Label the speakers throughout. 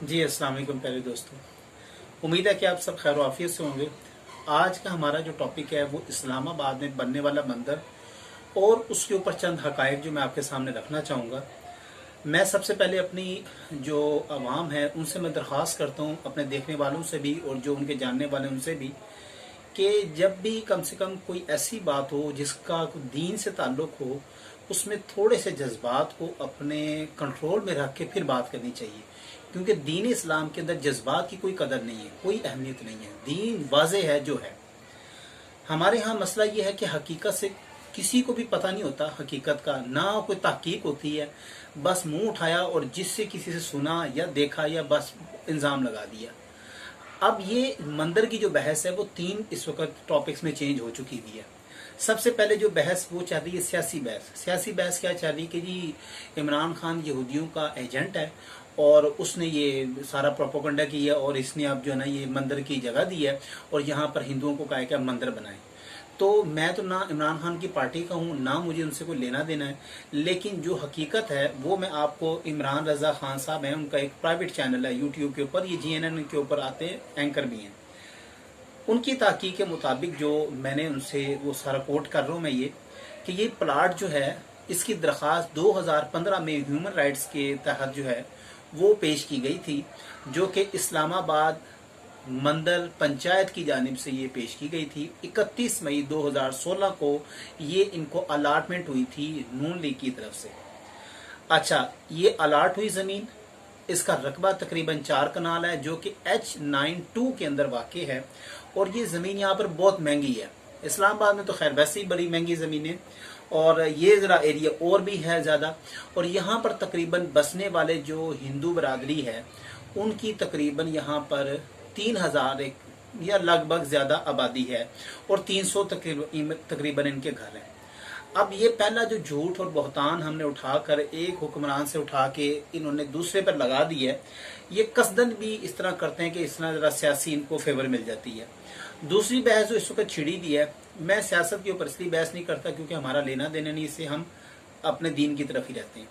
Speaker 1: जी अस्सलाम वालेकुम प्यारे दोस्तों। उम्मीद है कि आप सब खैर आफियत से होंगे। आज का हमारा जो टॉपिक है वो इस्लामाबाद में बनने वाला मंदिर और उसके ऊपर चंद हकायक जो मैं आपके सामने रखना चाहूँगा। मैं सबसे पहले अपनी जो आवाम है उनसे मैं दरख्वास्त करता हूँ, अपने देखने वालों से भी और जो उनके जानने वाले उनसे भी, कि जब भी कम से कम कोई ऐसी बात हो जिसका दीन से ताल्लुक़ हो, उसमें थोड़े से जज्बात को अपने कंट्रोल में रख के फिर बात करनी चाहिए। क्योंकि दीन इस्लाम के अंदर जज्बात की कोई कदर नहीं है, कोई अहमियत नहीं है। दीन वाज़े है जो है। हमारे यहाँ मसला ये है कि हकीकत से किसी को भी पता नहीं होता, हकीकत का ना कोई तहकीक होती है। बस मुंह उठाया और जिससे किसी से सुना या देखा या बस इल्ज़ाम लगा दिया। अब ये मंदिर की जो बहस है वो तीन इस वक्त टॉपिक्स में चेंज हो चुकी हुई है। सबसे पहले जो बहस वो चल रही है सियासी बहस। सियासी बहस क्या चल रही है कि जी इमरान खान यहूदियों का एजेंट है और उसने ये सारा प्रोपोगंडा किया और इसने अब जो है ना ये मंदिर की जगह दी है और यहाँ पर हिंदुओं को कहा है कि मंदिर बनाएं। तो मैं तो ना इमरान खान की पार्टी का हूँ, ना मुझे उनसे कोई लेना देना है, लेकिन जो हकीकत है वो मैं आपको, इमरान रजा खान साहब हैं, उनका एक प्राइवेट चैनल है यूट्यूब के ऊपर, ये GNN के ऊपर आते हैं, एंकर भी हैं। उनकी ताकीक के मुताबिक जो मैंने उनसे वो सारा कोट कर रहा हूँ मैं ये, कि ये प्लाट जो है इसकी दरख्वास्त 2015 में ह्यूमन राइट्स के तहत जो है वो पेश की गई थी, जो कि इस्लामाबाद मंडल पंचायत की जानिब से ये पेश की गई थी। 31 मई 2016 को ये इनको अलाटमेंट हुई थी नून लीग की तरफ से। अच्छा, ये अलाट हुई ज़मीन, इसका रकबा तकरीबन 4 कनाल है जो कि H92 के अंदर वाक़ है और ये ज़मीन यहाँ पर बहुत महंगी है। इस्लामाबाद में तो खैर वैसे ही बड़ी महंगी ज़मीनें, और ये ज़रा एरिया और भी है ज़्यादा। और यहाँ पर तकरीबन बसने वाले जो हिंदू बरादरी है उनकी तकरीबन यहाँ पर 3000 या लगभग ज़्यादा आबादी है और 300 तकरीबन इनके घर हैं। अब ये पहला जो झूठ और बहतान हमने उठाकर एक हुक्मरान से उठा के इन्होंने दूसरे पर लगा दी है, ये कसदन भी इस तरह करते हैं कि इस तरह ज़रा सियासी इनको फेवर मिल जाती है। दूसरी बहस जो इस वक्त छिड़ी दी है, मैं सियासत के ऊपर इसलिए बहस नहीं करता क्योंकि हमारा लेना देना नहीं, इससे हम अपने दीन की तरफ ही रहते हैं।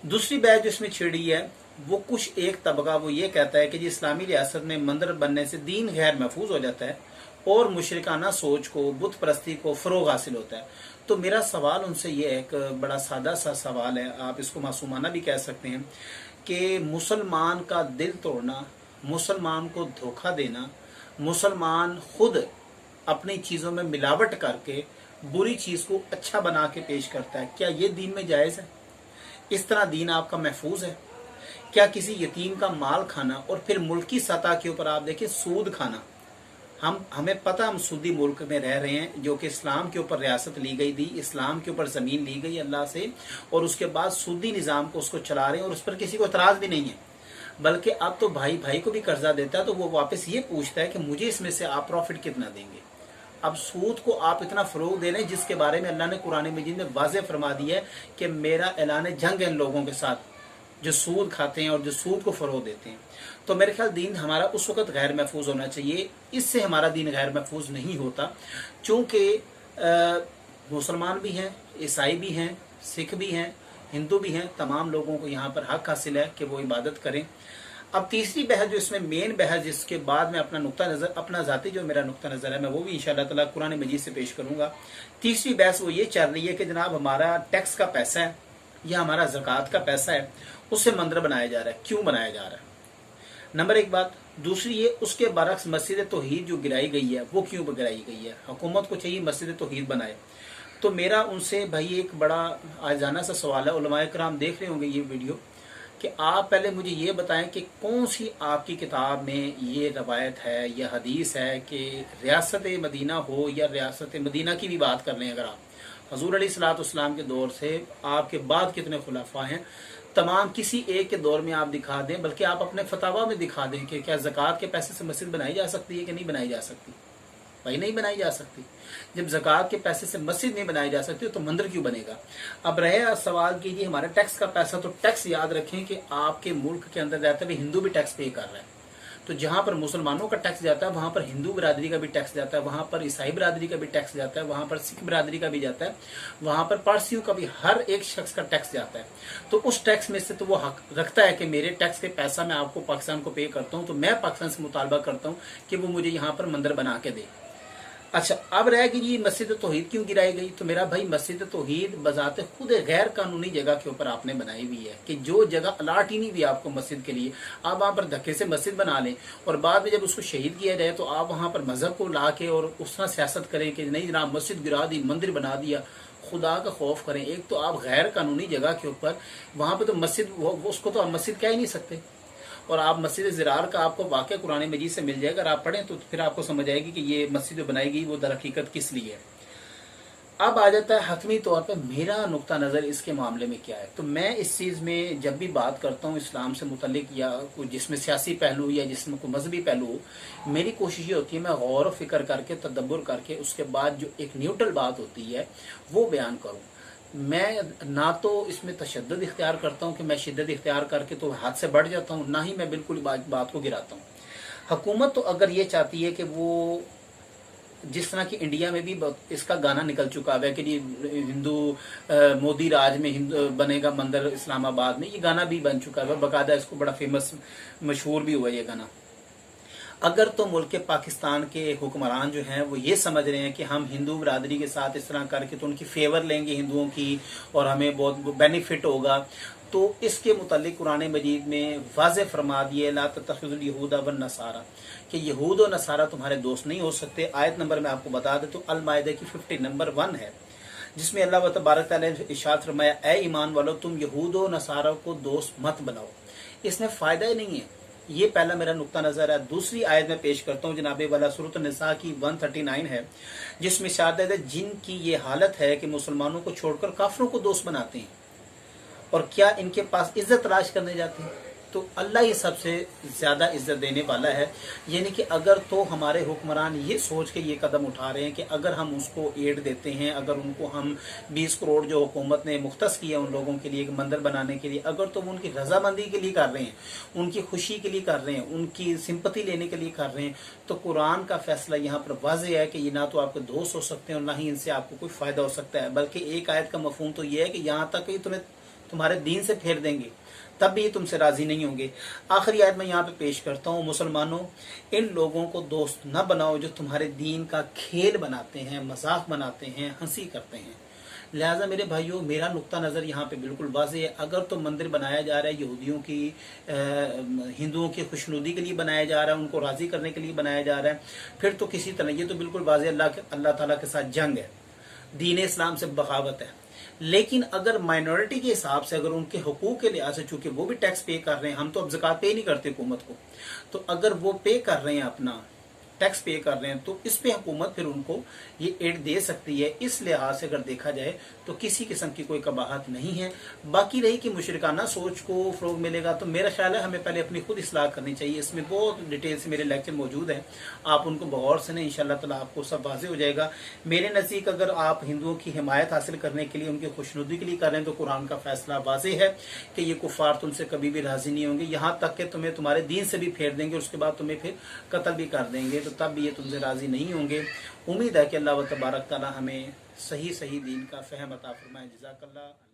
Speaker 1: दूसरी बहस जो इसमें छिड़ी है वो कुछ एक तबका वो ये कहता है कि जी इस्लामी रियासत में मंदिर बनने से दीन गैर महफूज हो जाता है और मुशरिकाना सोच को, बुत परस्ती को फ़रोग हासिल होता है। तो मेरा सवाल उनसे ये एक बड़ा सादा सा सवाल है, आप इसको मासूमाना भी कह सकते हैं, कि मुसलमान का दिल तोड़ना, मुसलमान को धोखा देना, मुसलमान खुद अपनी चीज़ों में मिलावट करके बुरी चीज़ को अच्छा बना के पेश करता है, क्या ये दीन में जायज़ है? इस तरह दीन आपका महफूज है? क्या किसी यतीम का माल खाना और फिर मुल्की सतह के ऊपर आप देखें सूद खाना, हमें पता हम सूदी मुल्क में रह रहे हैं जो कि इस्लाम के ऊपर रियासत ली गई थी, इस्लाम के ऊपर ज़मीन ली गई अल्लाह से, और उसके बाद सूदी निज़ाम को उसको चला रहे हैं और उस पर किसी को एतराज़ भी नहीं है। बल्कि अब तो भाई भाई को भी कर्जा देता है तो वो वापस ये पूछता है कि मुझे इसमें से आप प्रॉफिट कितना देंगे। अब सूद को आप इतना फ़रोग दे रहे हैं जिसके बारे में अल्लाह ने कुरान मजीद में वाज़ेह फरमा दिया है कि मेरा ऐलान जंग है इन लोगों के साथ जो सूद खाते हैं और जो सूद को फ़रोग देते हैं। तो मेरे ख्याल दीन हमारा उस वक़्त गैर महफूज होना चाहिए, इससे हमारा दीन गैर महफूज नहीं होता। चूँकि मुसलमान भी हैं, ईसाई भी हैं, सिख भी हैं, हिंदू भी हैं, तमाम लोगों को यहाँ पर हक हासिल है कि वो इबादत करें। अब तीसरी बहस जो इसमें मेन बहस, जिसके बाद में अपना नुक्ता नज़र, अपना ज़ाती जो मेरा नुक्ता नज़र है मैं वो भी इंशाअल्लाह ताला कुरान मजीद से पेश करूँगा। तीसरी बहस वो ये चल रही है कि जनाब हमारा टैक्स का पैसा है या हमारा ज़कात का पैसा है, उससे मंदिर बनाया जा रहा है, क्यों बनाया जा रहा है? नंबर एक बात। दूसरी ये, उसके बरक्स मस्जिद तौहीद जो गिराई गई है वो क्यों गिराई गई है? हुकूमत को चाहिए मस्जिद तौहीद बनाए। तो मेरा उनसे भाई एक बड़ा आजाना सा सवाल है, उलमाए कराम देख रहे होंगे ये वीडियो, कि आप पहले मुझे ये बताएं कि कौन सी आपकी किताब में ये रवायत है या हदीस है कि रियासत मदीना हो, या रियासत मदीना की भी बात कर लें अगर आप, हजूर अलैहिस्सलाम के दौर से आपके बाद कितने खुलाफा हैं, तमाम किसी एक के दौर में आप दिखा दें, बल्कि आप अपने फतावा में दिखा दें कि क्या ज़कात के पैसे से मस्जिद बनाई जा सकती है कि नहीं बनाई जा सकती? भाई नहीं बनाई जा सकती। जब ज़कात के पैसे से मस्जिद नहीं बनाई जा सकती तो मंदिर क्यों बनेगा? अब रहे सवाल कीजिए हमारे टैक्स का पैसा, तो टैक्स याद रखें कि आपके मुल्क के अंदर रहते हुए हिंदू भी टैक्स पे कर रहा है। तो जहां पर मुसलमानों का टैक्स जाता है वहां पर हिंदू बिरादरी का भी टैक्स जाता है, वहां पर ईसाई बिरादरी का भी टैक्स जाता है, वहां पर सिख बिरादरी का भी जाता है, वहां पर पारसियों का भी, हर एक शख्स का टैक्स जाता है। तो उस टैक्स में से तो वो हक रखता है कि मेरे टैक्स के पैसा मैं आपको पाकिस्तान को पे करता हूँ, तो मैं पाकिस्तान से मुतालबा करता हूँ कि वो मुझे यहाँ पर मंदिर बना के दे। अच्छा, अब रह गई ये मस्जिद तौहीद क्यों गिराई गई? तो मेरा भाई मस्जिद तौहीद बजाते खुद गैर कानूनी जगह के ऊपर आपने बनाई हुई है कि जो जगह अलाट ही नहीं हुई आपको मस्जिद के लिए, आप वहां पर धक्के से मस्जिद बना लें और बाद में जब उसको शहीद किया जाए तो आप वहां पर मजहब को ला के और उस तरह सियासत करें कि नहीं जनाब मस्जिद गिरा दी, मंदिर बना दिया। खुदा का खौफ करें। एक तो आप गैर कानूनी जगह के ऊपर, वहां पर तो मस्जिद उसको तो आप मस्जिद कह ही नहीं सकते। और आप मस्जिद ज़िरार का आपको वाक़या कुरान मजीद से मिल जाएगा, अगर आप पढ़ें तो फिर आपको समझ आएगी कि ये मस्जिद जो बनाई गई वो दर हकीकत किस लिए है। अब आ जाता है हतमी तौर पर मेरा नुक्ता नज़र इसके मामले में क्या है। तो मैं इस चीज़ में जब भी बात करता हूँ इस्लाम से मुतल्लिक या जिसमें सियासी पहलू या जिसमें कोई मजहबी पहलू हो, मेरी कोशिश ये होती है मैं गौर फिक्र करके तदब्बुर करके उसके बाद जो एक न्यूट्रल बात होती है वो बयान करूँ। मैं ना तो इसमें तशद्दुद इख्तियार करता हूँ कि मैं शिद्दत इख्तियार करके तो हाथ से बढ़ जाता हूँ, ना ही मैं बिल्कुल बात को गिराता हूँ। हुकूमत तो अगर ये चाहती है कि वो जिस तरह की इंडिया में भी इसका गाना निकल चुका है कि हिंदू मोदी राज में हिंदू बनेगा मंदिर इस्लामाबाद में, ये गाना भी बन चुका है, बाकायदा इसको बड़ा फेमस मशहूर भी हुआ ये गाना। अगर तो मुल्क पाकिस्तान के हुक्मरान जो हैं वो ये समझ रहे हैं कि हम हिंदू बरादरी के साथ इस तरह करके तो उनकी फेवर लेंगे हिंदुओं की और हमें बहुत बेनिफिट होगा, तो इसके मुतालिक कुरान मजीद में वाज़े फरमा दिए ला तत्तखिज़ुल यहूदा वन नसारा कि यहूद और नसारा तुम्हारे दोस्त नहीं हो सकते। आयत नंबर में आपको बता दें तो अल माइदा की 50 नंबर 1 है, जिसमें अल्लाह तबारक तआला ने इरशाद फरमाया ए ईमान वालो तुम यहूद और नसारा को दोस्त मत बनाओ, इसमें फ़ायदा ही नहीं है। ये पहला मेरा नुक्ता नजर है। दूसरी आयत में पेश करता हूँ जनाबे वाला सूरत निसा की 139 है, जिसमें शायद है जिनकी ये हालत है कि मुसलमानों को छोड़कर काफिरों को दोस्त बनाते हैं और क्या इनके पास इज्जत तलाश करने जाते हैं। तो अल्लाह ही सबसे ज़्यादा इज्जत देने वाला है। यानी कि अगर तो हमारे हुक्मरान ये सोच के ये कदम उठा रहे हैं कि अगर हम उसको एड देते हैं, अगर उनको हम 20 करोड़ जो हुकूमत ने मुख्तस किया उन लोगों के लिए एक मंदिर बनाने के लिए, अगर तो वो उनकी रजामंदी के लिए कर रहे हैं, उनकी खुशी के लिए कर रहे हैं, उनकी सिंपति लेने के लिए कर रहे हैं, तो कुरान का फैसला यहाँ पर वाज़ेह है कि ये ना तो आपके दोस्त हो सकते हैं और ना ही इनसे आपको कोई फ़ायदा हो सकता है। बल्कि एक आयत का मफहूम तो ये है कि यहाँ तक कि तुम्हें तुम्हारे दीन से फेर देंगे तब भी तुमसे राजी नहीं होंगे। आखिरी आयत मैं यहाँ पे पेश करता हूँ, मुसलमानों इन लोगों को दोस्त न बनाओ जो तुम्हारे दीन का खेल बनाते हैं, मजाक बनाते हैं, हंसी करते हैं। लिहाजा मेरे भाइयों मेरा नुक्ता नज़र यहाँ पे बिल्कुल वाज़ेह है। अगर तो मंदिर बनाया जा रहा है यहूदियों की हिंदुओं की खुशनुदी के लिए बनाया जा रहा है, उनको राज़ी करने के लिए बनाया जा रहा है, फिर तो किसी तरह ये तो बिल्कुल वाज़ेह अल्लाह ताला के साथ जंग है, दीन इस्लाम से बगावत है। लेकिन अगर माइनॉरिटी के हिसाब से, अगर उनके हुकूक के लिहाज से, चूंकि वो भी टैक्स पे कर रहे हैं, हम तो अब ज़कात पे नहीं करते हुकूमत को, तो अगर वो पे कर रहे हैं अपना टैक्स पे कर रहे हैं तो इस पे हुकूमत फिर उनको ये एड दे सकती है। इस लिहाज से अगर देखा जाए तो किसी किस्म की कोई कबाहत नहीं है। बाकी रही कि मुशरिकाना सोच को फ़रोग मिलेगा, तो मेरा ख्याल है हमें पहले अपनी खुद इस्लाह करनी चाहिए। इसमें बहुत डिटेल से मेरे लेक्चर मौजूद हैं, आप उनको बगौर से नहीं, इंशाअल्लाह ताला आपको सब वाज़ेह हो जाएगा। मेरे नज़दीक अगर आप हिंदुओं की हिमायत हासिल करने के लिए, उनकी खुशनुदी के लिए कर रहे हैं तो कुरान का फैसला वाज़ेह है कि ये कुफ़ार तुमसे कभी भी राज़ी नहीं होंगे, यहाँ तक कि तुम्हें तुम्हारे दीन से भी फेर देंगे, उसके बाद तुम्हें फिर कत्ल भी कर देंगे, तो तब भी ये तुमसे राज़ी नहीं होंगे। उम्मीद है कि अल्लाह तबारक तआला हमें सही दीन का फ़हम अता फरमाए। जज़ाकल्लाह।